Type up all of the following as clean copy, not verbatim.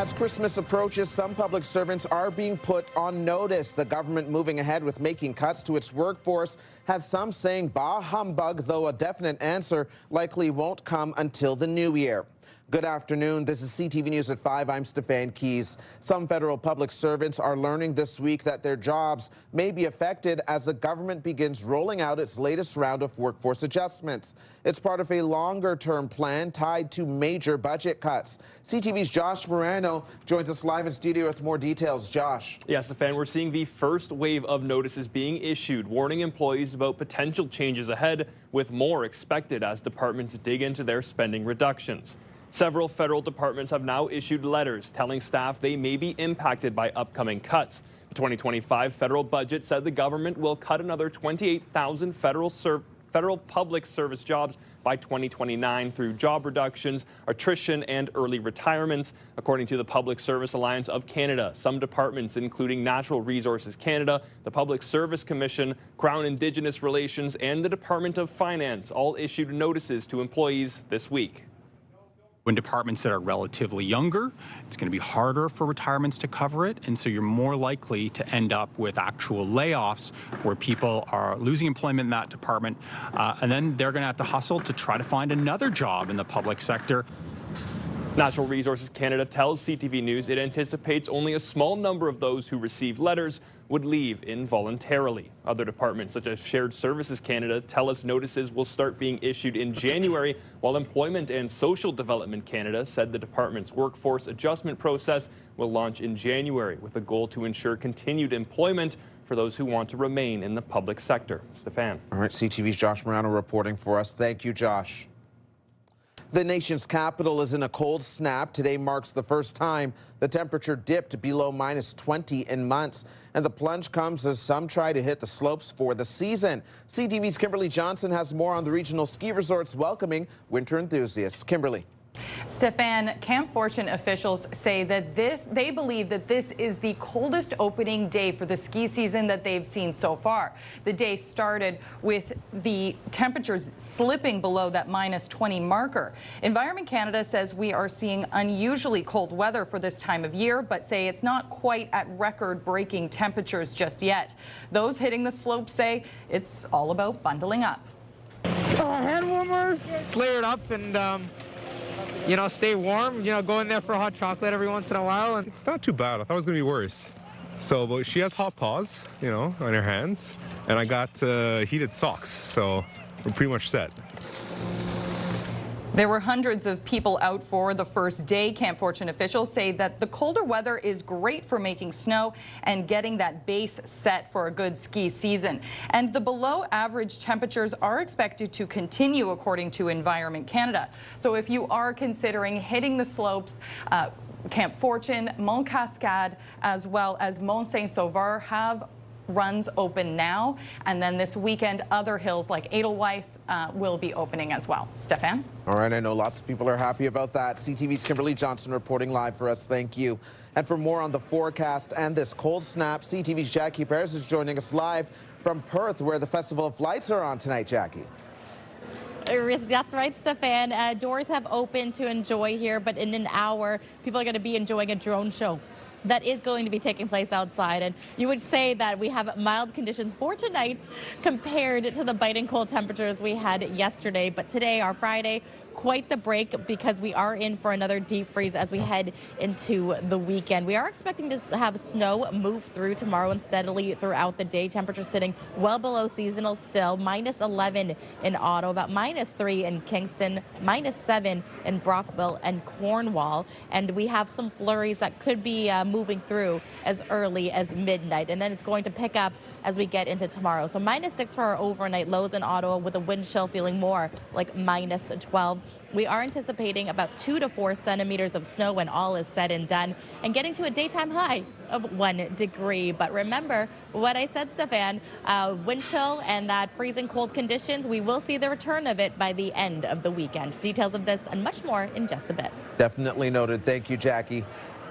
As Christmas approaches, some public servants are being put on notice. The government moving ahead with making cuts to its workforce has some saying bah humbug, though a definite answer likely won't come until the new year. Good afternoon. This is CTV News at 5. I'm Stefan. Some federal public servants are learning this week that their jobs may be affected as the government begins rolling out its latest round of workforce adjustments. It's part of a longer-term plan tied to major budget cuts. CTV's Josh Morano joins us live in studio with more details. Josh. Yes, Stefan, we're seeing the first wave of notices being issued, warning employees about potential changes ahead, with more expected as departments dig into their spending reductions. Several federal departments have now issued letters telling staff they may be impacted by upcoming cuts. The 2025 federal budget said the government will cut another 28,000 federal public service jobs by 2029 through job reductions, attrition, and early retirements. According to the Public Service Alliance of Canada, some departments, including Natural Resources Canada, the Public Service Commission, Crown Indigenous Relations, and the Department of Finance, all issued notices to employees this week. When departments that are relatively younger, it's going to be harder for retirements to cover it, and so you're more likely to end up with actual layoffs where people are losing employment in that department, and then they're going to have to hustle to try to find another job in the public sector. Natural Resources Canada tells CTV News it anticipates only a small number of those who receive letters would leave involuntarily. Other departments, such as Shared Services Canada, tell us notices will start being issued in January, while Employment and Social Development Canada said the department's workforce adjustment process will launch in January, with a goal to ensure continued employment for those who want to remain in the public sector. Stefan. All right, CTV's Josh Morano reporting for us. Thank you, Josh. The nation's capital is in a cold snap. Today marks the first time the temperature dipped below -20 in months. And the plunge comes as some try to hit the slopes for the season. CTV's Kimberly Johnson has more on the regional ski resorts welcoming winter enthusiasts. Kimberly. Stefan, Camp Fortune officials say that they believe that this is the coldest opening day for the ski season that they've seen so far. The day started with the temperatures slipping below that -20 marker. Environment Canada says we are seeing unusually cold weather for this time of year, but say it's not quite at record-breaking temperatures just yet. Those hitting the slopes say it's all about bundling up. Hand warmers, layer it up, and you know, stay warm, you know, go in there for a hot chocolate every once in a while. And it's not too bad. I thought it was going to be worse. So, but she has hot paws, you know, on her hands. And I got heated socks, so we're pretty much set. There were hundreds of people out for the first day. Camp Fortune officials say that the colder weather is great for making snow and getting that base set for a good ski season. And the below average temperatures are expected to continue, according to Environment Canada. So if you are considering hitting the slopes, Camp Fortune, Mont Cascade, as well as Mont Saint-Sauveur have runs open now, and then this weekend other hills like Edelweiss will be opening as well. Stefan? All right, I know lots of people are happy about that. CTV's Kimberly Johnson reporting live for us. Thank you. And for more on the forecast and this cold snap, CTV's Jackie Paris is joining us live from Perth, where the Festival of Lights are on tonight. Jackie. That's right, Stefan. Doors have opened to enjoy here, but in an hour, people are going to be enjoying a drone show that is going to be taking place outside. And you would say that we have mild conditions for tonight compared to the biting cold temperatures we had yesterday. But today, our Friday, quite the break, because we are in for another deep freeze as we head into the weekend. We are expecting to have snow move through tomorrow and steadily throughout the day. Temperatures sitting well below seasonal still. -11 in Ottawa, about -3 in Kingston, -7 in Brockville and Cornwall. And we have some flurries that could be moving through as early as midnight. And then it's going to pick up as we get into tomorrow. So -6 for our overnight lows in Ottawa, with a wind chill feeling more like -12. We are anticipating about 2 to 4 centimeters of snow when all is said and done, and getting to a daytime high of 1 degree. But remember what I said, Stefan, wind chill and that freezing cold conditions, we will see the return of it by the end of the weekend. Details of this and much more in just a bit. Definitely noted. Thank you, Jackie.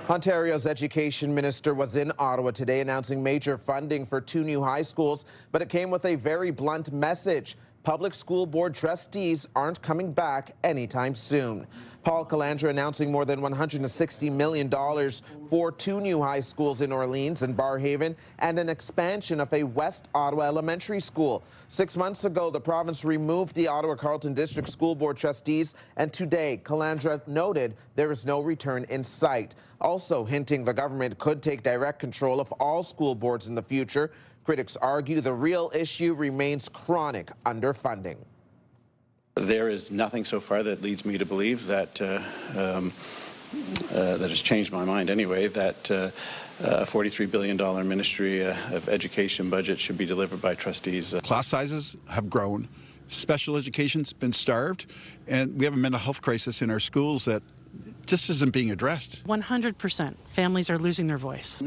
Ontario's Education Minister was in Ottawa today announcing major funding for 2 new high schools, but it came with a very blunt message. public school board trustees aren't coming back anytime soon. Paul Calandra announcing more than $160 million for 2 new high schools in Orleans and Barrhaven and an expansion of a West Ottawa elementary school. 6 months ago, the province removed the Ottawa Carleton District School Board trustees, and today, Calandra noted there is no return in sight, also hinting the government could take direct control of all school boards in the future. Critics argue the real issue remains chronic underfunding. There is nothing so far that leads me to believe that that has changed my mind anyway, that a $43 billion Ministry of Education budget should be delivered by trustees. Class sizes have grown, special education's been starved, and we have a mental health crisis in our schools that just isn't being addressed. 100% families are losing their voice.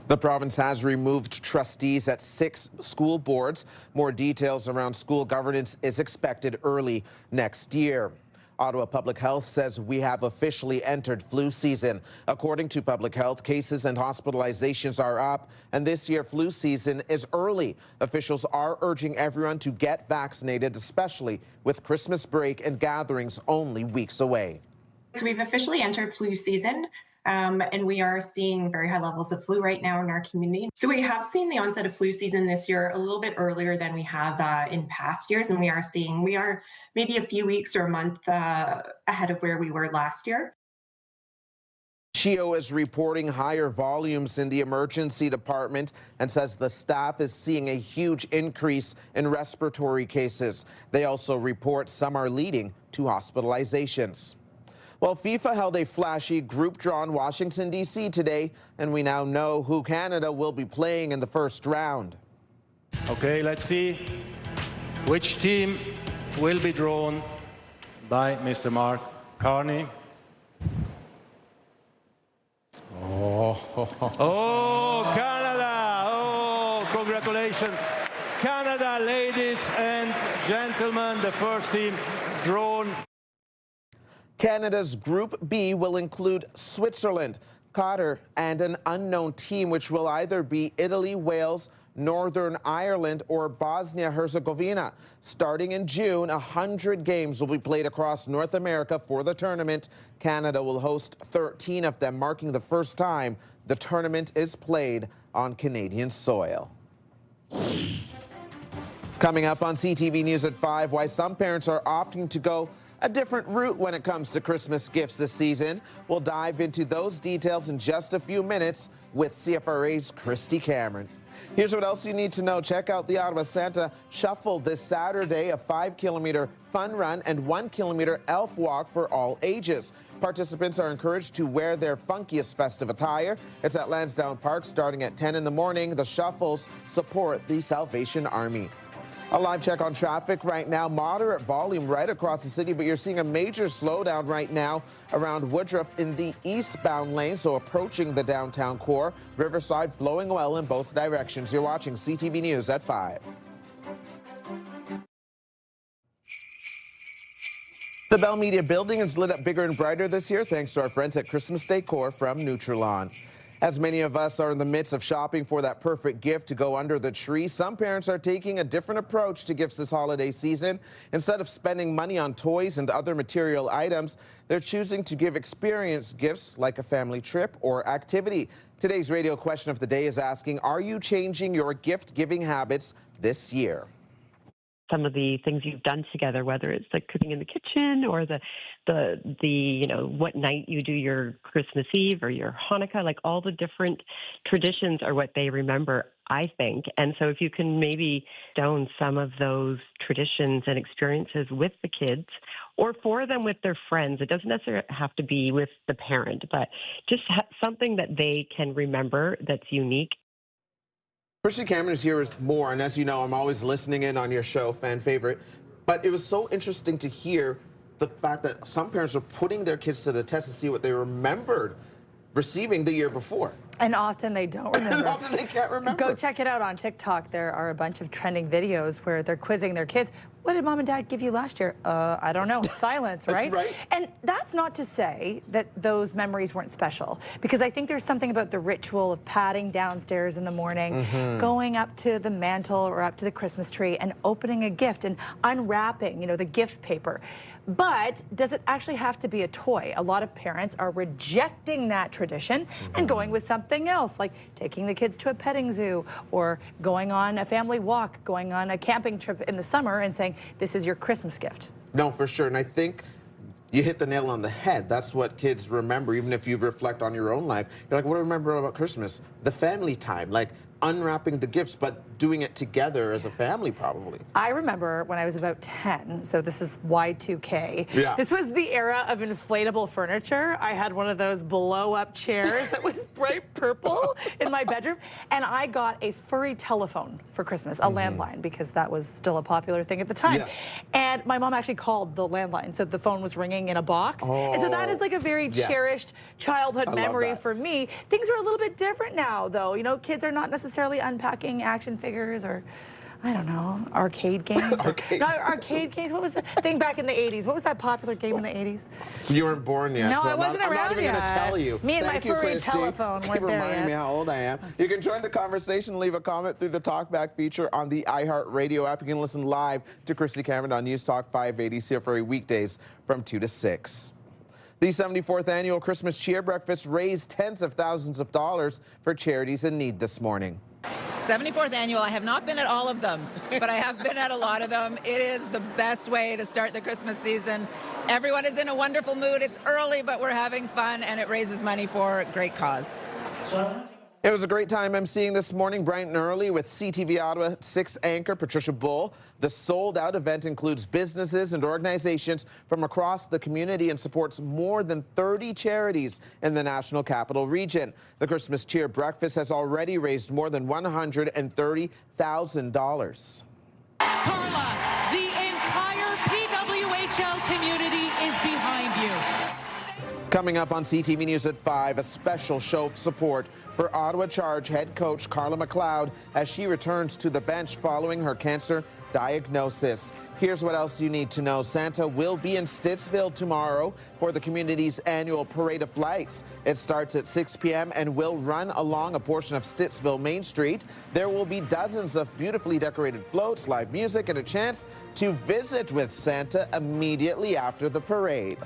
The province has removed trustees at 6 school boards. More details around school governance is expected early next year. Ottawa Public Health says we have officially entered flu season. According to Public Health, cases and hospitalizations are up, and this year flu season is early. Officials are urging everyone to get vaccinated, especially with Christmas break and gatherings only weeks away. So we've officially entered flu season. And we are seeing very high levels of flu right now in our community. So we have seen the onset of flu season this year a little bit earlier than we have in past years. And we are maybe a few weeks or a month ahead of where we were last year. CHEO is reporting higher volumes in the emergency department and says the staff is seeing a huge increase in respiratory cases. They also report some are leading to hospitalizations. Well, FIFA held a flashy group draw in Washington, D.C. today, and we now know who Canada will be playing in the first round. Okay, let's see which team will be drawn by Mr. Mark Carney. Oh, Canada! Oh, congratulations. Canada, ladies and gentlemen, the first team drawn. Canada's Group B will include Switzerland, Qatar, and an unknown team, which will either be Italy, Wales, Northern Ireland, or Bosnia-Herzegovina. Starting in June, 100 games will be played across North America for the tournament. Canada will host 13 of them, marking the first time the tournament is played on Canadian soil. Coming up on CTV News at 5, why some parents are opting to go a different route when it comes to Christmas gifts this season. We'll dive into those details in just a few minutes with CFRA's Christy Cameron. Here's what else you need to know. Check out the Ottawa Santa Shuffle this Saturday, a 5-kilometer fun run and 1-kilometer elf walk for all ages. Participants are encouraged to wear their funkiest festive attire. It's at Lansdowne Park starting at 10 in the morning. The shuffles support the Salvation Army. A live check on traffic right now. Moderate volume right across the city, but you're seeing a major slowdown right now around Woodruff in the eastbound lane, so approaching the downtown core. Riverside flowing well in both directions. You're watching CTV News at 5. The Bell Media building is lit up bigger and brighter this year thanks to our friends at Christmas Decor from Nutrilon. As many of us are in the midst of shopping for that perfect gift to go under the tree, some parents are taking a different approach to gifts this holiday season. Instead of spending money on toys and other material items, they're choosing to give experience gifts like a family trip or activity. Today's radio question of the day is asking, are you changing your gift-giving habits this year? Some of the things you've done together, whether it's like cooking in the kitchen or the what night you do your Christmas Eve or your Hanukkah, like all the different traditions are what they remember, I think. And so if you can maybe stone some of those traditions and experiences with the kids or for them with their friends, it doesn't necessarily have to be with the parent, but just something that they can remember that's unique. Christy Cameron is here with more, and as you know, I'm always listening in on your show, fan favorite. But it was so interesting to hear the fact that some parents are putting their kids to the test to see what they remembered receiving the year before. And often they don't remember. Often they can't remember. Go check it out on TikTok. There are a bunch of trending videos where they're quizzing their kids. What did mom and dad give you last year? I don't know. Silence, right? Right. And that's not to say that those memories weren't special, because I think there's something about the ritual of padding downstairs in the morning, going up to the mantle or up to the Christmas tree and opening a gift and unwrapping, the gift paper. But does it actually have to be a toy? A lot of parents are rejecting that tradition and going with something else, like taking the kids to a petting zoo or going on a family walk, going on a camping trip in the summer and saying, this is your Christmas gift. No, for sure. And I think you hit the nail on the head. That's what kids remember, even if you reflect on your own life. You're like, what do I remember about Christmas? The family time, like unwrapping the gifts, but doing it together as a family, probably. I remember when I was about 10, so this is Y2K. Yeah. This was the era of inflatable furniture. I had one of those blow-up chairs that was bright purple in my bedroom, and I got a furry telephone for Christmas, a landline, because that was still a popular thing at the time. Yes. And my mom actually called the landline, so the phone was ringing in a box. And so that is like a very cherished childhood memory for me. Things are a little bit different now, though. Kids are not necessarily unpacking action figures or, I don't know, arcade games. Arcade games. What was the thing back in the 80s? What was that popular game in the 80s? You weren't born yet. No, so I wasn't I'm around not even yet. going to tell you. Me and Thank my you, furry Christy. telephone weren't there reminding yet. me how old I am. You can join the conversation, leave a comment through the Talkback feature on the iHeartRadio app. You can listen live to Christy Cameron on News Talk 580 CFRA weekdays from 2 to 6. The 74th annual Christmas Cheer Breakfast raised tens of thousands of dollars for charities in need this morning. 74th annual. I have not been at all of them, but I have been at a lot of them. It is the best way to start the Christmas season. Everyone is in a wonderful mood. It's early, but we're having fun, and it raises money for a great cause. It was a great time emceeing this morning, bright and early, with CTV Ottawa 6 anchor Patricia Bull. The sold-out event includes businesses and organizations from across the community and supports more than 30 charities in the National Capital Region. The Christmas Cheer Breakfast has already raised more than $130,000. Carla, the entire PWHL community is behind you. Coming up on CTV News at 5, a special show of support for Ottawa Charge head coach Carla McLeod as she returns to the bench following her cancer diagnosis. Here's what else you need to know. Santa will be in Stittsville tomorrow for the community's annual Parade of Lights. It starts at 6 p.m. and will run along a portion of Stittsville Main Street. There will be dozens of beautifully decorated floats, live music, and a chance to visit with Santa immediately after the parade.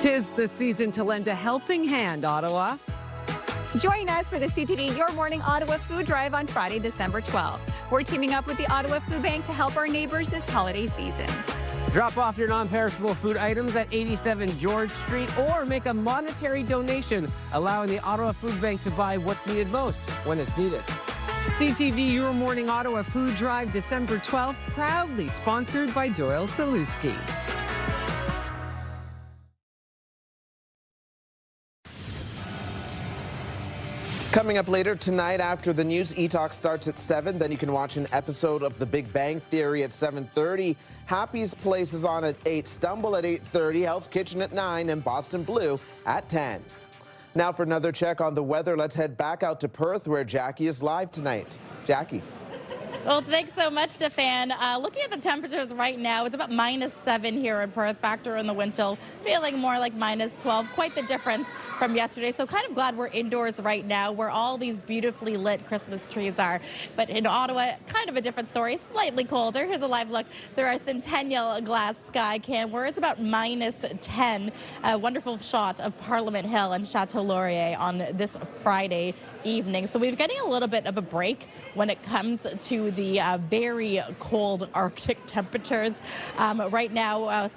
'Tis the season to lend a helping hand, Ottawa. Join us for the CTV Your Morning Ottawa Food Drive on Friday, December 12th. We're teaming up with the Ottawa Food Bank to help our neighbors this holiday season. Drop off your non-perishable food items at 87 George Street or make a monetary donation, allowing the Ottawa Food Bank to buy what's needed most when it's needed. CTV Your Morning Ottawa Food Drive, December 12th, proudly sponsored by Doyle Saluski. Coming up later tonight after the news, E-Talk starts at 7. Then you can watch an episode of The Big Bang Theory at 7:30. Happy's Place is on at 8. Stumble at 8:30. Hell's Kitchen at 9. And Boston Blue at 10. Now for another check on the weather, let's head back out to Perth where Jackie is live tonight. Jackie. Well, thanks so much, Stefan. Looking at the temperatures right now, it's about -7 here in Perth. Factor in the wind chill, feeling more like -12. Quite the difference from yesterday. So kind of glad we're indoors right now where all these beautifully lit Christmas trees are. But in Ottawa, kind of a different story, slightly colder. Here's a live look through our Centennial Glass Sky Cam where it's about -10. A wonderful shot of Parliament Hill and Chateau Laurier on this Friday evening. So we're getting a little bit of a break when it comes to the very cold Arctic temperatures. Right now,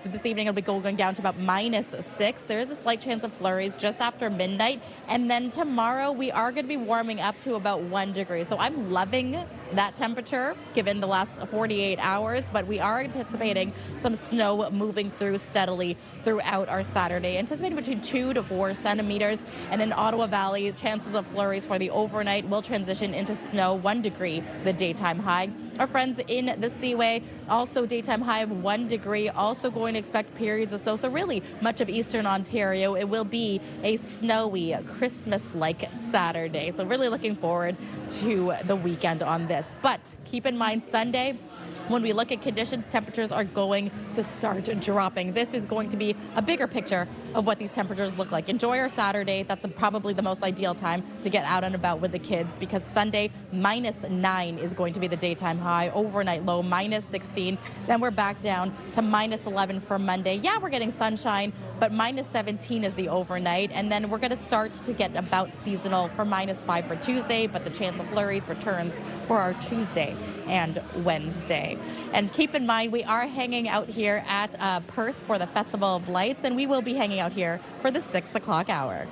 this evening, it'll be going down to about -6. There is a slight chance of flurries just after midnight. And then tomorrow, we are going to be warming up to about 1 degree. So I'm loving that temperature given the last 48 hours, but we are anticipating some snow moving through steadily throughout our Saturday. Anticipating between 2 to 4 centimeters. And in Ottawa Valley, chances of flurries for the overnight will transition into snow, 1 degree the daytime high. Our friends in the Seaway, also daytime high of 1 degree, also going to expect periods of so really much of eastern Ontario. It will be a snowy, Christmas-like Saturday. So really looking forward to the weekend on this. But keep in mind, Sunday, when we look at conditions, temperatures are going to start dropping. This is going to be a bigger picture of what these temperatures look like. Enjoy our Saturday. That's probably the most ideal time to get out and about with the kids, because Sunday, -9 is going to be the daytime high. Overnight low, -16. Then we're back down to -11 for Monday. Yeah, we're getting sunshine, but -17 is the overnight. And then we're going to start to get about seasonal for -5 for Tuesday, but the chance of flurries returns for our Tuesday and Wednesday. And keep in mind, we are hanging out here at Perth for the Festival of Lights, and we will be hanging out here for the 6 o'clock hour.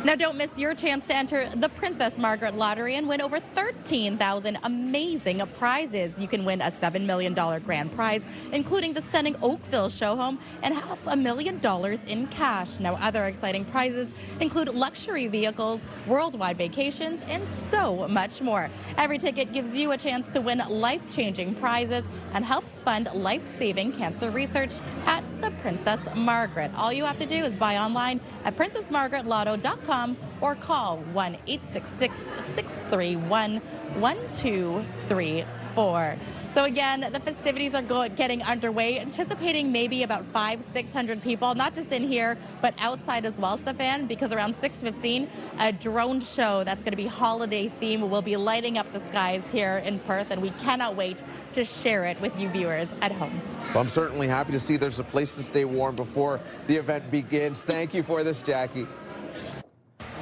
Now, don't miss your chance to enter the Princess Margaret Lottery and win over 13,000 amazing prizes. You can win a $7 million grand prize, including the stunning Oakville show home and $500,000 in cash. Now, other exciting prizes include luxury vehicles, worldwide vacations, and so much more. Every ticket gives you a chance to win life-changing prizes and helps fund life-saving cancer research at the Princess Margaret. All you have to do is buy online at princessmargaretlotto.com or call 1-866-631-1234. So again, the festivities are getting underway, anticipating maybe about 500-600 people, not just in here, but outside as well, Stefan, because around 6:15, a drone show that's going to be holiday theme will be lighting up the skies here in Perth, and we cannot wait to share it with you viewers at home. Well, I'm certainly happy to see there's a place to stay warm before the event begins. Thank you for this, Jackie.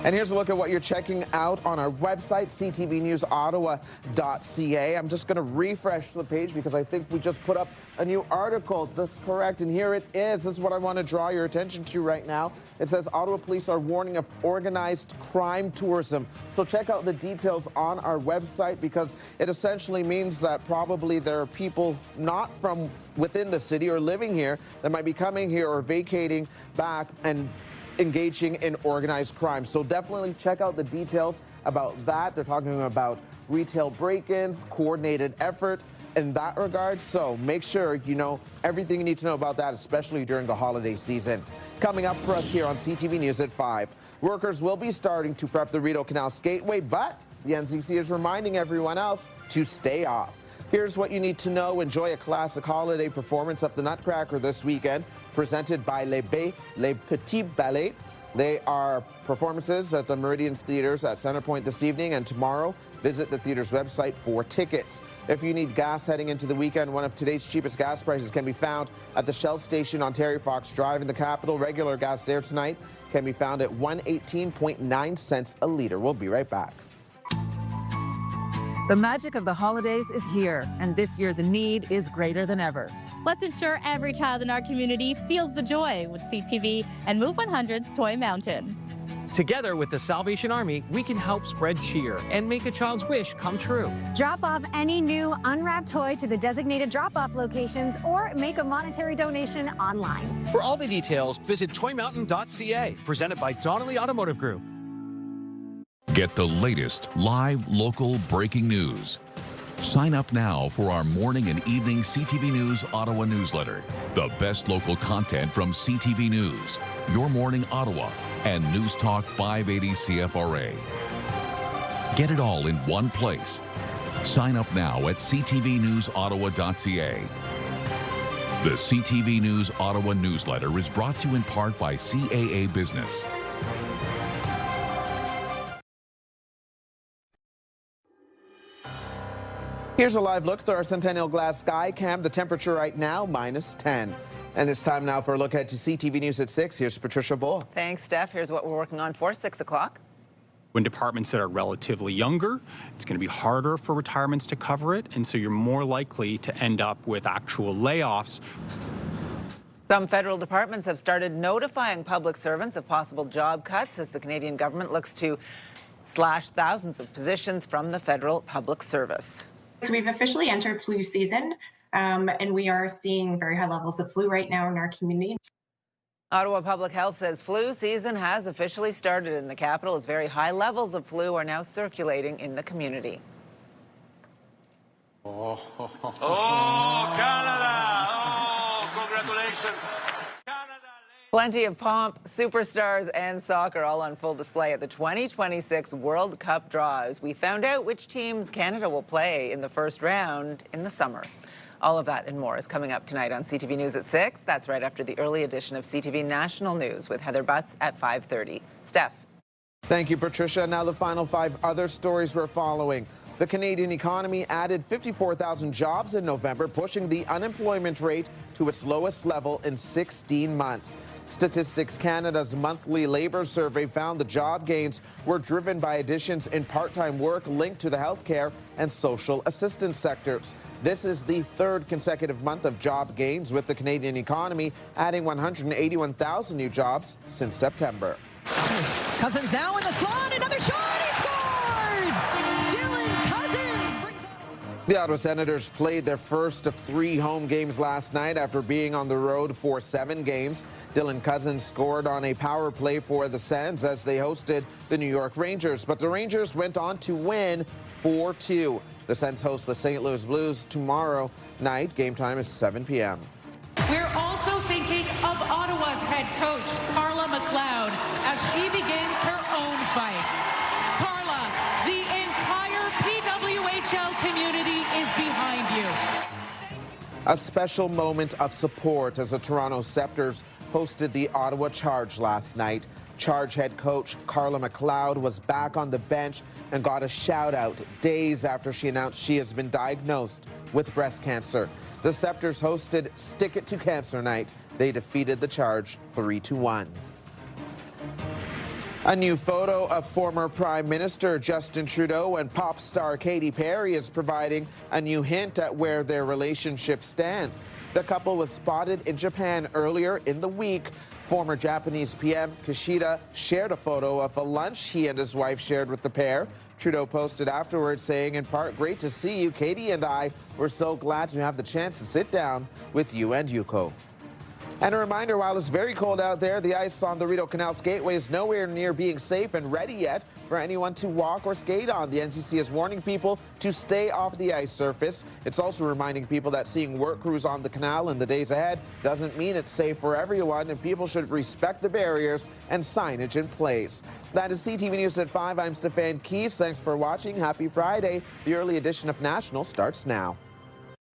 And here's a look at what you're checking out on our website, ctvnewsottawa.ca. I'm just going to refresh the page because I think we just put up a new article. That's correct, and here it is. This is what I want to draw your attention to right now. It says Ottawa police are warning of organized crime tourism. So check out the details on our website, because it essentially means that probably there are people not from within the city or living here that might be coming here or vacating back and engaging in organized crime. So definitely check out the details about that. They're talking about retail break-ins, coordinated effort in that regard. So make sure you know everything you need to know about that, especially during the holiday season. Coming up for us here on CTV News at 5, workers will be starting to prep the Rideau Canal Skateway, but the NCC is reminding everyone else to stay off. Here's what you need to know. Enjoy a classic holiday performance of the Nutcracker this weekend, presented by Les Petits Ballets. They are performances at the Meridian Theatres at Centrepoint this evening and tomorrow. Visit the theater's website for tickets. If you need gas heading into the weekend, one of today's cheapest gas prices can be found at the Shell station on Terry Fox Drive in the capital. Regular gas there tonight can be found at 118.9 cents a litre. We'll be right back. The magic of the holidays is here, and this year the need is greater than ever. Let's ensure every child in our community feels the joy with CTV and Move 100's Toy Mountain. Together with the Salvation Army, we can help spread cheer and make a child's wish come true. Drop off any new unwrapped toy to the designated drop-off locations or make a monetary donation online. For all the details, visit toymountain.ca, presented by Donnelly Automotive Group. Get the latest live local breaking news. Sign up now for our morning and evening CTV News Ottawa newsletter. The best local content from CTV News, Your Morning Ottawa, and News Talk 580 CFRA. Get it all in one place. Sign up now at ctvnewsottawa.ca. The CTV News Ottawa newsletter is brought to you in part by CAA Business. Here's a live look through our Centennial Glass Sky Cam. The temperature right now, -10. And it's time now for a look ahead to CTV News at 6. Here's Patricia Bull. Thanks, Steph. Here's what we're working on for 6 o'clock. When departments that are relatively younger, it's going to be harder for retirements to cover it, and so you're more likely to end up with actual layoffs. Some federal departments have started notifying public servants of possible job cuts as the Canadian government looks to slash thousands of positions from the federal public service. So we've officially entered flu season, and we are seeing very high levels of flu right now in our community. Ottawa Public Health says flu season has officially started in the capital as very high levels of flu are now circulating in the community. Canada! Oh, congratulations! Plenty of pomp, superstars, and soccer all on full display at the 2026 World Cup draws. We found out which teams Canada will play in the first round in the summer. All of that and more is coming up tonight on CTV News at 6. That's right after the early edition of CTV National News with Heather Butts at 5:30. Steph. Thank you, Patricia. Now the final 5 other stories we're following. The Canadian economy added 54,000 jobs in November, pushing the unemployment rate to its lowest level in 16 months. Statistics Canada's monthly labor survey found the job gains were driven by additions in part-time work linked to the healthcare and social assistance sectors. This is the 3rd consecutive month of job gains, with the Canadian economy adding 181,000 new jobs since September. Cousins now in the slot, another shot, he scores! Dylan Cousins brings up. The Ottawa Senators played their first of 3 home games last night after being on the road for 7 games. Dylan Cousins scored on a power play for the Sens as they hosted the New York Rangers, but the Rangers went on to win 4-2. The Sens host the St. Louis Blues tomorrow night. Game time is 7 p.m. We're also thinking of Ottawa's head coach, Carla McLeod, as she begins her own fight. Carla, the entire PWHL community is behind you. A special moment of support as the Toronto Scepters hosted the Ottawa Charge last night. Charge head coach Carla McLeod was back on the bench and got a shout-out days after she announced she has been diagnosed with breast cancer. The Scepters hosted Stick It to Cancer Night. They defeated the Charge 3-1. A new photo of former Prime Minister Justin Trudeau and pop star Katy Perry is providing a new hint at where their relationship stands. The couple was spotted in Japan earlier in the week. Former Japanese PM Kishida shared a photo of a lunch he and his wife shared with the pair. Trudeau posted afterwards saying, in part, "Great to see you. Katy and I were so glad to have the chance to sit down with you and Yuko." And a reminder, while it's very cold out there, the ice on the Rideau Canal Skateway is nowhere near being safe and ready yet for anyone to walk or skate on. The NCC is warning people to stay off the ice surface. It's also reminding people that seeing work crews on the canal in the days ahead doesn't mean it's safe for everyone, and people should respect the barriers and signage in place. That is CTV News at 5. I'm Stefan Keys. Thanks for watching. Happy Friday. The early edition of National starts now.